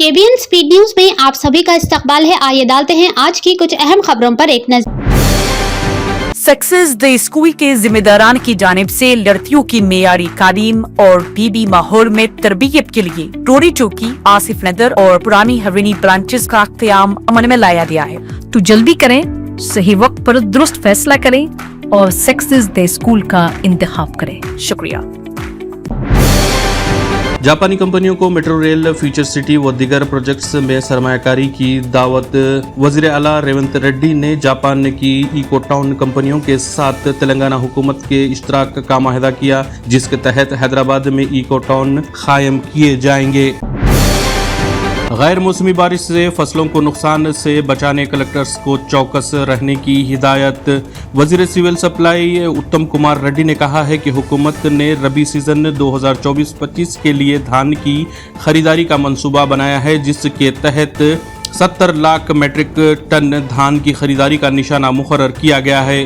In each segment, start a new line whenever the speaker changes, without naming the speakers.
KBN speed news में आप सभी का इस्तकबाल है। आइए डालते हैं आज की कुछ अहम खबरों पर एक नजर।
सक्सेस द स्कूल के जिम्मेदारान की जानिब से लड़कियों की मेयारी तालीम और पीबी माहौल में तरबियत के लिए टोरी चौकी, आसिफ नगर और पुरानी हवेली ब्रांचेस का क़याम अमल में लाया गया है।
तो जल्दी करें, सही वक्त पर दुरुस्त फैसला करें और सक्सेस द स्कूल का इंतखाब करें।
शुक्रिया।
जापानी कंपनियों को मेट्रो रेल, फ्यूचर सिटी व दीगर प्रोजेक्ट्स में सरमायाकारी की दावत। वजीर आला रेवंत रेड्डी ने जापान की इको टाउन कंपनियों के साथ तेलंगाना हुकूमत के इश्तराक का माहिदा किया, जिसके तहत हैदराबाद में इको टाउन कायम किए जाएंगे। गैर मौसमी बारिश से फसलों को नुकसान से बचाने कलेक्टर्स को चौकस रहने की हिदायत। वजीर सिविल सप्लाई उत्तम कुमार रेड्डी ने कहा है कि हुकूमत ने रबी सीजन 2024-25 के लिए धान की खरीदारी का मंसूबा बनाया है, जिसके तहत 70 लाख मेट्रिक टन धान की खरीदारी का निशाना मुकर्रर किया गया है।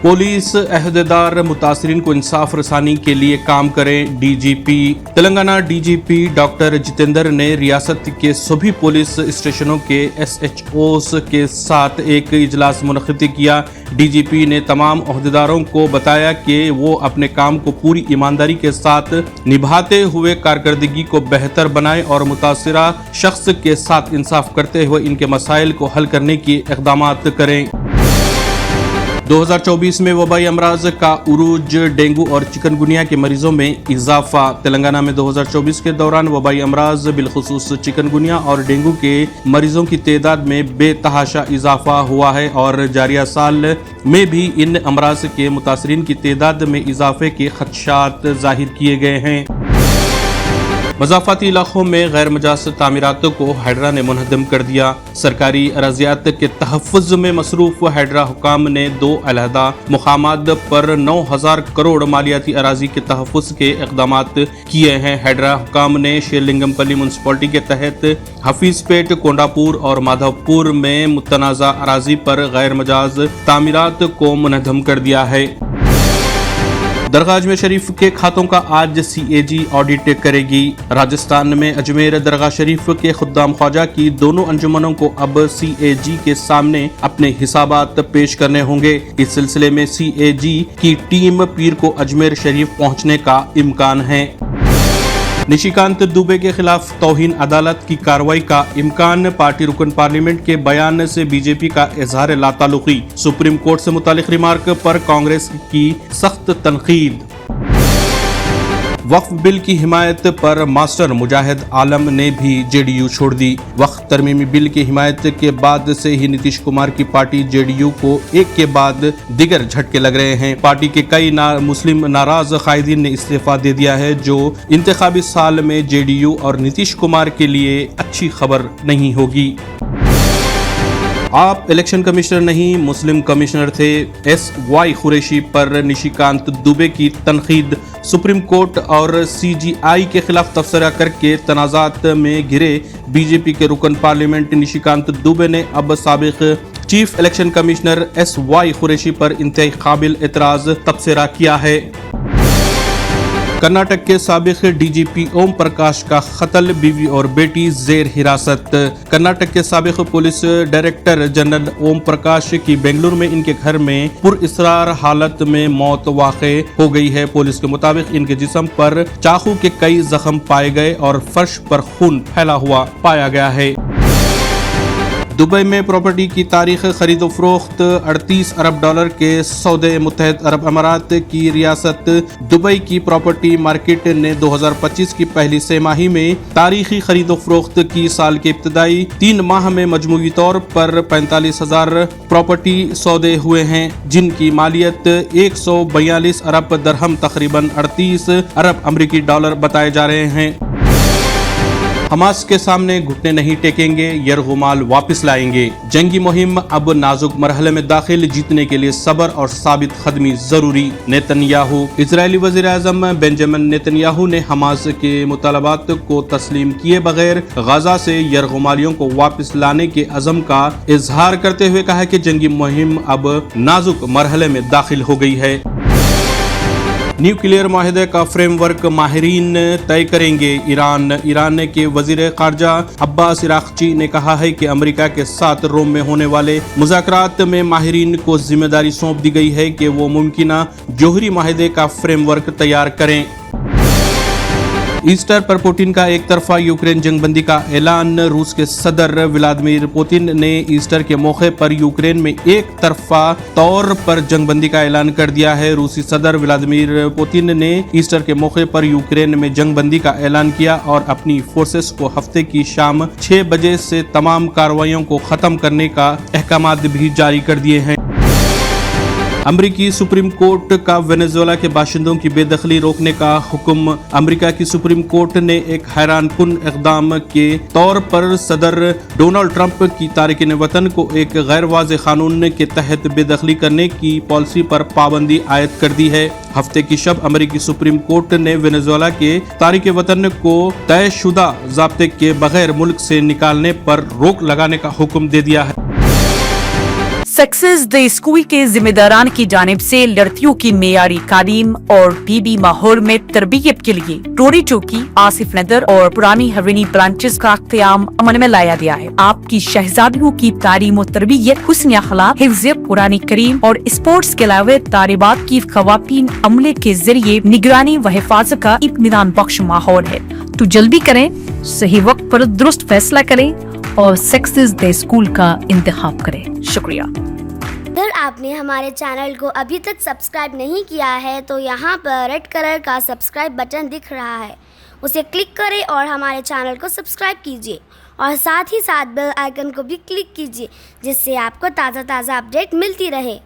पुलिस अहदेदार मुतासरीन को इंसाफ रसानी के लिए काम करें। DGP Telangana DGP doctor Jitendra ने रियासत के सभी पुलिस स्टेशनों के SHOs के साथ एक इजलास मुनक़िद किया। डीजीपी ने तमाम अहदेदारों को बताया कि वो अपने काम को पूरी ईमानदारी के साथ निभाते हुए कारकर्दगी को बेहतर बनाएं और मुतासरा शख्स के साथ इंसाफ करते हुए इनके मसाइल को हल करने की इक़दामात करें। 2024 में वबाई अमराज का उरूज, डेंगू और चिकनगुनिया के मरीजों में इजाफा। तेलंगाना में 2024 के दौरान वबाई अमराज बिलखुसूस चिकनगुनिया और डेंगू के मरीजों की तादाद में बेतहाशा इजाफा हुआ है और जारिया साल में भी इन अमराज के मुतासरीन की तादाद में इजाफे के खदशात जाहिर किए गए हैं। मज़ाफ़ाती इलाकों में गैर मजाज तामीरातों को हैड्रा ने मुनहदम कर दिया। सरकारी अराज़ियात के तहफ़्फ़ुज़ में मसरूफ़ हैड्रा हुकाम ने 2 अलहदा मुकामात पर 9,000 करोड़ मालियाती अराज़ी के तहफ़्फ़ुज़ के इक़दामात किए हैं। हैड्रा हुकाम ने शेरलिंगमपल्ली म्यूनसिपालिटी के तहत हफीज़पेट, कोंडापुर और माधवपुर में मुतनाज़ा अराज़ी पर गैर मजाज तामीरात को मुनहदम कर दिया है। दरगाह अजमेर शरीफ के खातों का आज CAG ऑडिट करेगी। राजस्थान में अजमेर दरगाह शरीफ के खुद्दाम ख्वाजा की दोनों अंजुमनों को अब CAG के सामने अपने हिसाबात पेश करने होंगे। इस सिलसिले में CAG की टीम पीर को अजमेर शरीफ पहुंचने का इम्कान है। निशिकांत दुबे के खिलाफ तौहीन अदालत की कार्रवाई का इम्कान। पार्टी रुकन पार्लियामेंट के बयान से बीजेपी का इजहार लाताल्लुकी। सुप्रीम कोर्ट से मुतालिक रिमार्क पर कांग्रेस की सख्त तनकीद। वक्फ बिल की हिमायत पर मास्टर मुजाहिद आलम ने भी JDU छोड़ दी। वक्फ तरमीमी बिल की हिमायत के बाद से ही नीतीश कुमार की पार्टी JDU को एक के बाद दिगर झटके लग रहे हैं। पार्टी के कई मुस्लिम नाराज कायदीन ने इस्तीफा दे दिया है, जो इंतखाबी साल में JDU और नीतीश कुमार के लिए अच्छी खबर नहीं होगी। आप इलेक्शन कमिश्नर नहीं, मुस्लिम कमिश्नर थे। SY कुरैशी पर निशिकांत दुबे की तनकीद। सुप्रीम कोर्ट और CGI के खिलाफ तबसरा करके तनाज़ात में घिरे बीजेपी के रुकन पार्लियामेंट निशिकांत दुबे ने अब साबिक chief election commissioner SY Qureshi पर इंतहाई काबिल एतराज़ तबसरा किया है। कर्नाटक के साबिक DGP ओम प्रकाश का कत्ल, बीवी और बेटी जेर हिरासत। कर्नाटक के साबिक police director general Om Prakash की बेंगलुरु में इनके घर में पुरइसरार हालत में मौत वाक़े हो गई है। पुलिस के मुताबिक इनके जिस्म पर चाकू के कई जख्म पाए गए और फर्श पर खून फैला हुआ पाया गया है। दुबई में प्रॉपर्टी की तारीख खरीदो फरोख्त। 38 अरब डॉलर के सौदे। मुत्तहद अरब अमारात की रियासत दुबई की प्रॉपर्टी मार्केट ने 2025 की पहली तिमाही में तारीखी खरीदो फरोख्त की। साल के इब्तदाई 3 माह में मजमूई तौर पर 45,000 प्रॉपर्टी सौदे हुए हैं, जिनकी मालियत 142 अरब दरहम तकरीबन 38 अरब अमरीकी डॉलर बताए जा रहे हैं। हमास के सामने घुटने नहीं टेकेंगे, यरगुमाल वापस लाएंगे। जंगी मुहिम अब नाजुक मरहले में दाखिल, जीतने के लिए सब्र और साबित कदमी जरूरी। नेतन्याहू। इजरायली वज़ीर आज़म बेंजामिन नेतन्याहू ने हमास के मुतालबात को तस्लीम किए बगैर गजा से यरगुमालियों को वापस लाने के अज़म का इजहार करते हुए कहा कि जंगी मुहिम अब नाजुक मरहले में दाखिल हो गई है। न्यूक्लियर माहिदे का फ्रेमवर्क माहिरीन तय करेंगे। ईरान के वजीर खारजा अब्बास इराक्ची ने कहा है कि अमेरिका के साथ रोम में होने वाले मुज़ाकरात में माहिरीन को जिम्मेदारी सौंप दी गई है कि वो मुमकिना जौहरी माहिदे का फ्रेमवर्क तैयार करें। ईस्टर पर पुतिन का एक तरफा यूक्रेन जंगबंदी का ऐलान। रूस के सदर व्लादिमीर पुतिन ने ईस्टर के मौके पर यूक्रेन में एक तरफा तौर पर जंगबंदी का ऐलान कर दिया है। रूसी सदर व्लादिमीर पुतिन ने ईस्टर के मौके पर यूक्रेन में जंगबंदी का ऐलान किया और अपनी फोर्सेस को हफ्ते की शाम 6 बजे से तमाम कार्रवाइयों को खत्म करने का अहकामात भी जारी कर दिए हैं। अमेरिकी सुप्रीम कोर्ट का वेनेजुएला के बाशिंदों की बेदखली रोकने का हुक्म। अमेरिका की सुप्रीम कोर्ट ने एक हैरानकुन इक़दाम के तौर पर सदर डोनाल्ड ट्रंप की तारिकीन वतन को एक गैर वाज़ेह कानून के तहत बेदखली करने की पॉलिसी पर पाबंदी आयद कर दी है। हफ्ते की शब अमेरिकी सुप्रीम कोर्ट ने वेनेजुएला के तारिक वतन को तयशुदा ज़ाब्ते के बगैर मुल्क से निकालने पर रोक लगाने का हुक्म दे दिया है।
सक्सेस डे स्कूल के जिम्मेदारान की जानिब से लड़कियों की मेयारी तालीम और पीबी माहौल में तरबियत के लिए रोरी चौकी, आसिफ नगर और पुरानी हवेली ब्रांचेस का क़याम अमल में लाया गया है। आपकी शहजादियों की तालीम और तरबियत, हुस्न अखलाक, हिफ्ज़ कुरान करीम और स्पोर्ट्स के अलावा तालिबात की ख़वातीन अमले के जरिए निगरानी व हिफाजत का इत्मीनान बख्श माहौल है।
तो जल्दी करें, सही वक्त पर दुरुस्त फैसला करें और सक्सेस डे स्कूल का इंतखाब करें।
शुक्रिया।
अगर आपने हमारे चैनल को अभी तक सब्सक्राइब नहीं किया है तो यहाँ पर रेड कलर का सब्सक्राइब बटन दिख रहा है, उसे क्लिक करें और हमारे चैनल को सब्सक्राइब कीजिए और साथ ही साथ बेल आइकन को भी क्लिक कीजिए जिससे आपको ताज़ा अपडेट मिलती रहे।